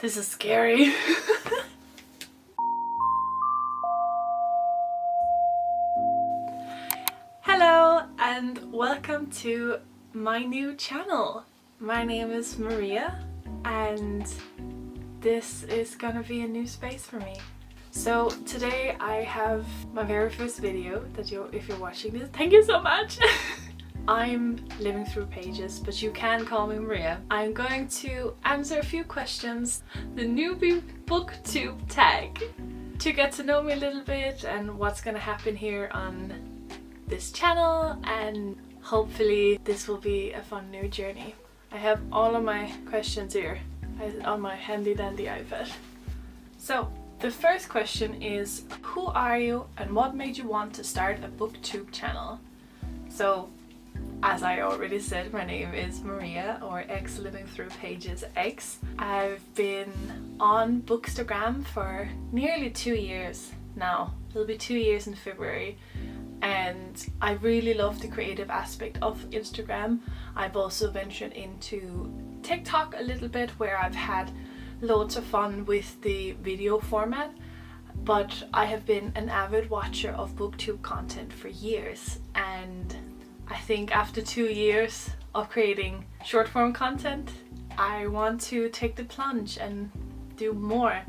This is scary. Hello and welcome to my new channel. My name is Maria and this is gonna be a new space for me. So today I have my very first video that if you're watching this, thank you so much. I'm living through pages, but you can call me Maria. I'm going to answer a few questions, the Newbie Booktube Tag, to get to know me a little bit and what's gonna happen here on this channel, and hopefully this will be a fun new journey. I have all of my questions here on my handy dandy iPad. So the first question is, who are you and what made you want to start a booktube channel? So as I already said, my name is Maria, or X Living Through Pages X. I've been on Bookstagram for nearly 2 years now. It'll be 2 years in February. And I really love the creative aspect of Instagram. I've also ventured into TikTok a little bit, where I've had loads of fun with the video format. But I have been an avid watcher of booktube content for years, and I think after 2 years of creating short form content, I want to take the plunge and do more.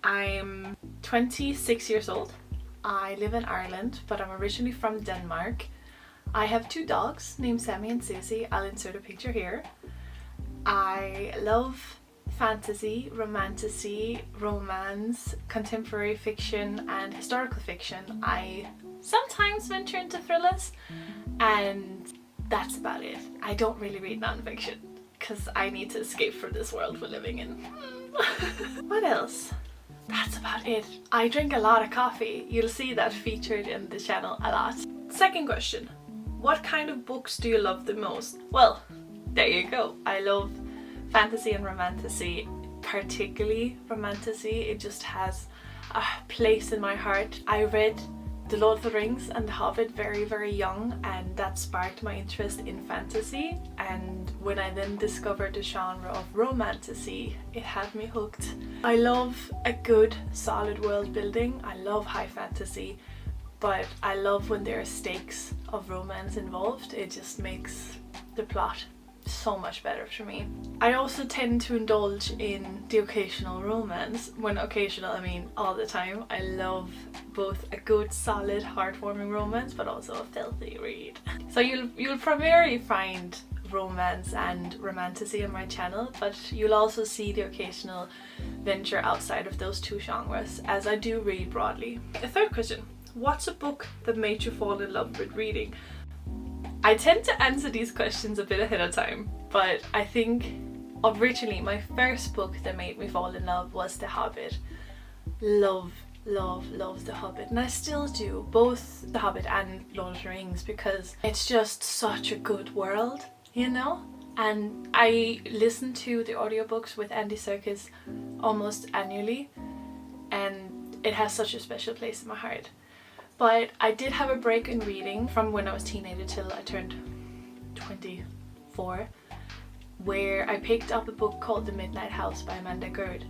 I'm 26 years old. I live in Ireland, but I'm originally from Denmark. I have 2 dogs named Sammy and Susie. I'll insert a picture here. I love fantasy, romantasy, romance, contemporary fiction and historical fiction. I sometimes venture into thrillers, and that's about it. I don't really read non-fiction because I need to escape from this world we're living in. What else? That's about it. I drink a lot of coffee. You'll see that featured in the channel a lot. Second question, what kind of books do you love the most? Well, there you go. I love fantasy and romantasy, particularly romantasy. It just has a place in my heart. I read The Lord of the Rings and The Hobbit very, very young, and that sparked my interest in fantasy. And when I then discovered the genre of romantasy, it had me hooked. I love a good, solid world building. I love high fantasy, but I love when there are stakes of romance involved. It just makes the plot so much better for me. I also tend to indulge in the occasional romance. When occasional, I mean all the time. I love both a good, solid, heartwarming romance, but also a filthy read. So you'll primarily find romance and romantasy on my channel, but you'll also see the occasional venture outside of those 2 genres, as I do read broadly. The third question, what's a book that made you fall in love with reading? I tend to answer these questions a bit ahead of time, but I think originally my first book that made me fall in love was The Hobbit. Love The Hobbit, and I still do, both The Hobbit and Lord of the Rings, because it's just such a good world, you know? And I listen to the audiobooks with Andy Serkis almost annually, and it has such a special place in my heart. But I did have a break in reading from when I was a teenager till I turned 24, where I picked up a book called The Midnight House by Amanda Gerd.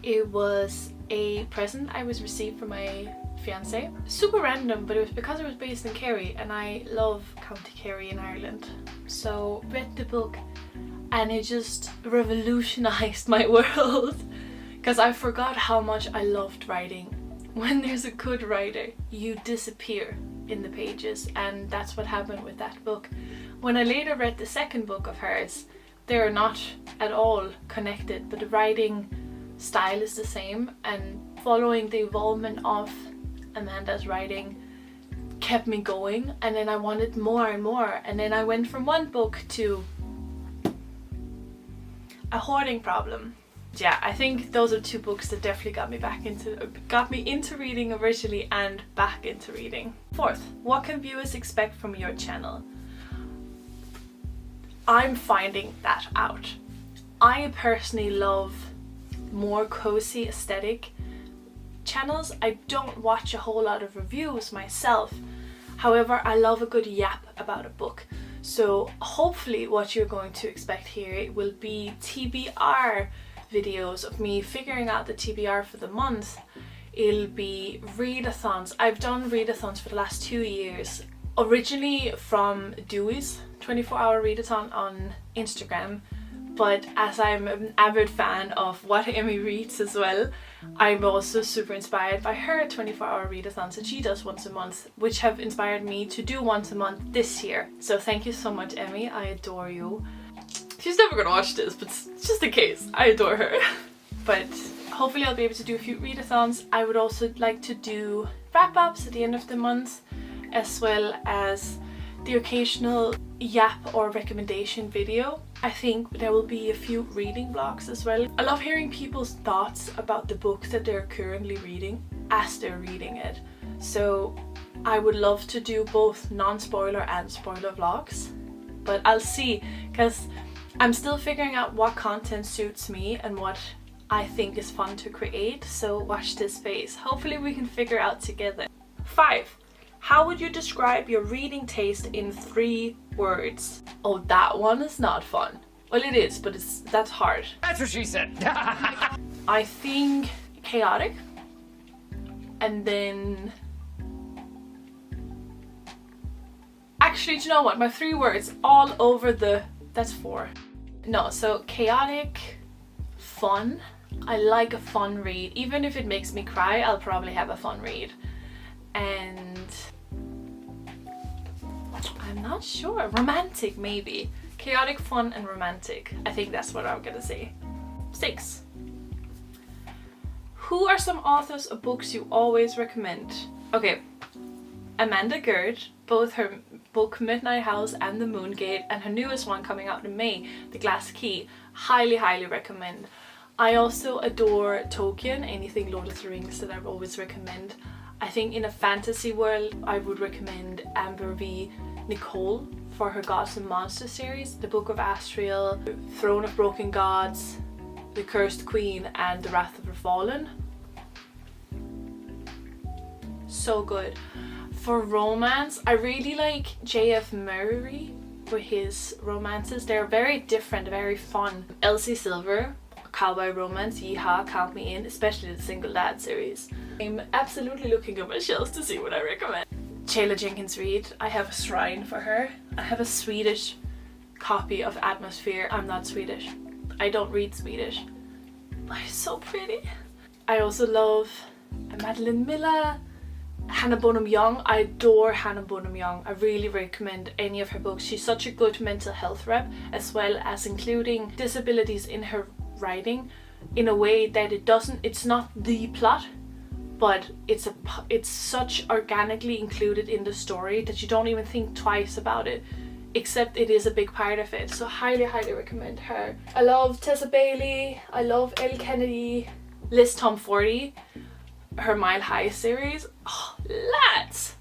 It was a present I was received from my fiance. Super random, but it was because it was based in Kerry, and I love County Kerry in Ireland. So read the book and it just revolutionized my world, because I forgot how much I loved writing. When there's a good writer, you disappear in the pages, and that's what happened with that book. When I later read the second book of hers, they're not at all connected, but the writing style is the same, and following the involvement of Amanda's writing kept me going, and then I wanted more and more, and then I went from one book to a hoarding problem. Yeah, I think those are 2 books that definitely got me into reading originally and back into reading. Fourth, what can viewers expect from your channel? I'm finding that out. I personally love more cozy aesthetic channels. I don't watch a whole lot of reviews myself. However, I love a good yap about a book. So hopefully what you're going to expect here will be TBR videos of me figuring out the TBR for the month, it'll be readathons. I've done readathons for the last 2 years. Originally from Dewey's 24-hour readathon on Instagram, but as I'm an avid fan of what Emmy reads as well, I'm also super inspired by her 24-hour readathons that she does once a month, which have inspired me to do once a month this year. So thank you so much, Emmy. I adore you. She's never gonna watch this, but just in case, I adore her. But hopefully I'll be able to do a few readathons. I would also like to do wrap-ups at the end of the month, as well as the occasional yap or recommendation video. I think there will be a few reading vlogs as well. I love hearing people's thoughts about the book that they're currently reading as they're reading it. So I would love to do both non-spoiler and spoiler vlogs, but I'll see, because I'm still figuring out what content suits me and what I think is fun to create. So watch this space. Hopefully we can figure out together. 5. How would you describe your reading taste in 3 words? Oh, that one is not fun. Well, it is, but that's hard. That's what she said. I think chaotic, and then actually, do you know what? My 3 words all over that's 4. No, so chaotic, fun. I like a fun read. Even if it makes me cry, I'll probably have a fun read. And I'm not sure. Romantic, maybe. Chaotic, fun, and romantic. I think that's what I'm gonna say. 6. Who are some authors or books you always recommend? Okay, Amanda Gerd, both her book Midnight House and The Moongate, and her newest one coming out in May, The Glass Key. Highly, highly recommend. I also adore Tolkien, anything Lord of the Rings that I always recommend. I think in a fantasy world, I would recommend Amber V. Nicole for her Gods and Monsters series, The Book of Asriel, Throne of Broken Gods, The Cursed Queen, and The Wrath of the Fallen. So good. For romance, I really like J.F. Murray for his romances. They're very different, very fun. Elsie Silver, Cowboy Romance, yeehaw, count me in, especially the Single Dad series. I'm absolutely looking at my shelves to see what I recommend. Shayla Jenkins Reid, I have a shrine for her. I have a Swedish copy of Atmosphere. I'm not Swedish. I don't read Swedish, but it's so pretty. I also love Madeline Miller, Hannah Bonham Young. I adore Hannah Bonham Young. I really recommend any of her books. She's such a good mental health rep, as well as including disabilities in her writing in a way that it's not the plot, but it's such organically included in the story that you don't even think twice about it, except it is a big part of it. So highly, highly recommend her. I love Tessa Bailey. I love Elle Kennedy. Liz Tomforty, her Mile High series. Oh, lads!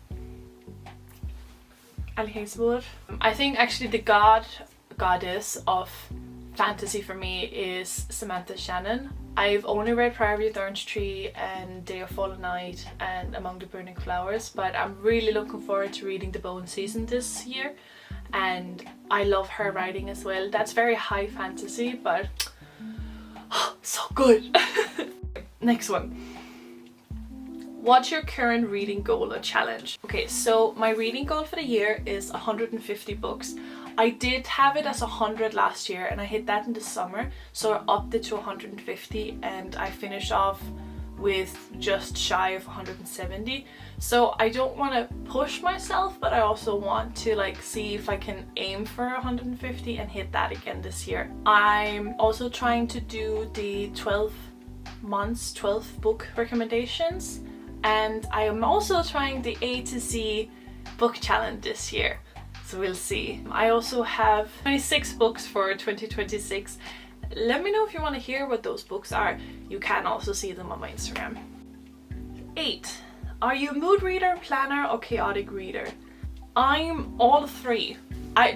Ali Hazelwood. I think actually the goddess of fantasy for me is Samantha Shannon. I've only read Priory of the Orange Tree and Day of Fallen Night and Among the Burning Flowers, but I'm really looking forward to reading The Bone Season this year, and I love her writing as well. That's very high fantasy, but so good. Next one. What's your current reading goal or challenge? Okay, so my reading goal for the year is 150 books. I did have it as 100 last year and I hit that in the summer, so I upped it to 150 and I finished off with just shy of 170. So I don't want to push myself, but I also want to see if I can aim for 150 and hit that again this year. I'm also trying to do the 12 months 12 book recommendations, and I am also trying the A to Z book challenge this year. So we'll see. I also have 26 books for 2026. Let me know if you want to hear what those books are. You can also see them on my Instagram. 8. Are you a mood reader, planner, or chaotic reader? I'm all 3.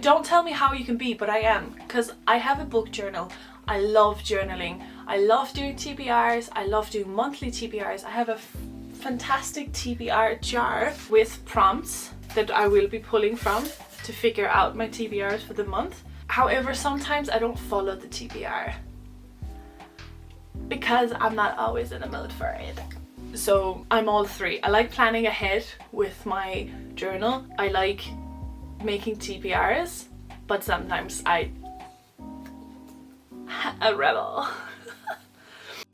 Don't tell me how you can be, but I am, because I have a book journal. I love journaling. I love doing TBRs. I love doing monthly TBRs. I have a fantastic TBR jar with prompts that I will be pulling from to figure out my TBRs for the month. However, sometimes I don't follow the TBR. because I'm not always in the mood for it. So I'm all three. I like planning ahead with my journal. I like making TBRs, but sometimes I a rebel.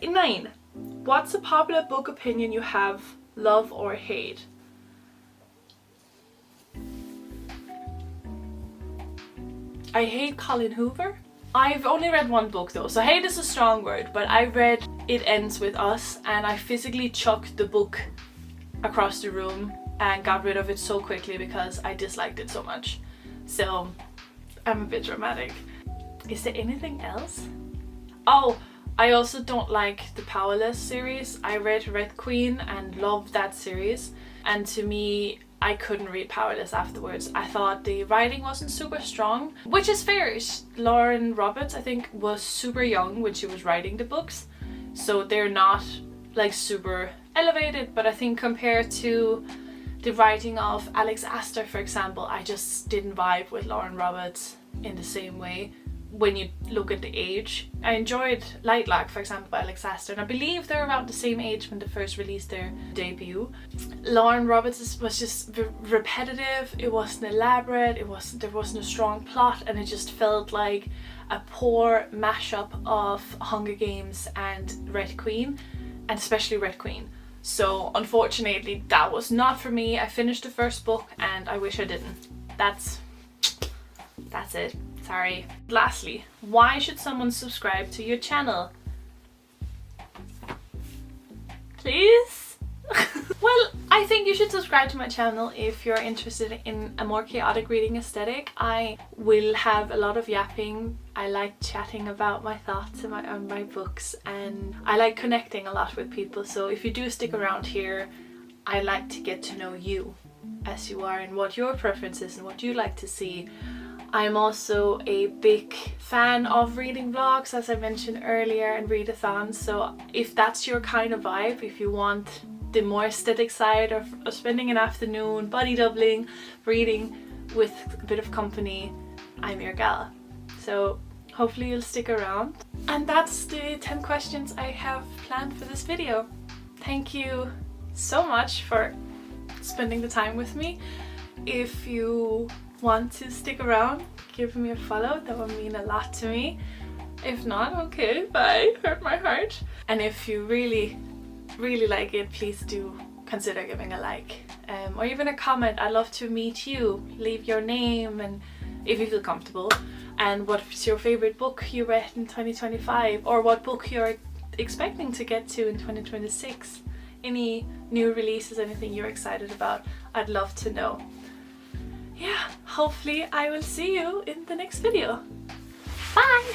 9. What's a popular book opinion you have, love or hate? I hate Colin Hoover. I've only read one book though, so hate is a strong word, but I read It Ends With Us and I physically chucked the book across the room and got rid of it so quickly because I disliked it so much. So I'm a bit dramatic. Is there anything else? Oh, I also don't like the Powerless series. I read Red Queen and loved that series, and to me I couldn't read Powerless afterwards. I thought the writing wasn't super strong, which is fair. Lauren Roberts, I think, was super young when she was writing the books, so they're not like super elevated, but I think compared to the writing of Alex Astor, for example, I just didn't vibe with Lauren Roberts in the same way. When you look at the age, I enjoyed Lightlock, for example, by Alex Astor, and I believe they're around the same age when they first released their debut. Lauren Roberts was just repetitive. It wasn't elaborate. There wasn't a strong plot, and it just felt like a poor mashup of Hunger Games and Red Queen, and especially Red Queen. So unfortunately, that was not for me. I finished the first book, and I wish I didn't. That's it. Sorry. Lastly, why should someone subscribe to your channel? Please? Well, I think you should subscribe to my channel if you're interested in a more chaotic reading aesthetic. I will have a lot of yapping. I like chatting about my thoughts on my books, and I like connecting a lot with people. So if you do stick around here, I like to get to know you as you are and what your preferences and what you like to see. I'm also a big fan of reading vlogs, as I mentioned earlier, and readathons, so if that's your kind of vibe, if you want the more aesthetic side of spending an afternoon body doubling, reading with a bit of company, I'm your gal. So hopefully you'll stick around. And that's the 10 questions I have planned for this video. Thank you so much for spending the time with me. If you want to stick around, give me a follow. That would mean a lot to me. If not, okay, bye. Hurt my heart. And if you really like it, please do consider giving a like, or even a comment. I'd love to meet you. Leave your name, and if you feel comfortable, and what's your favorite book you read in 2025, or what book you're expecting to get to in 2026. Any new releases, anything you're excited about, I'd love to know. Yeah, hopefully I will see you in the next video. Bye!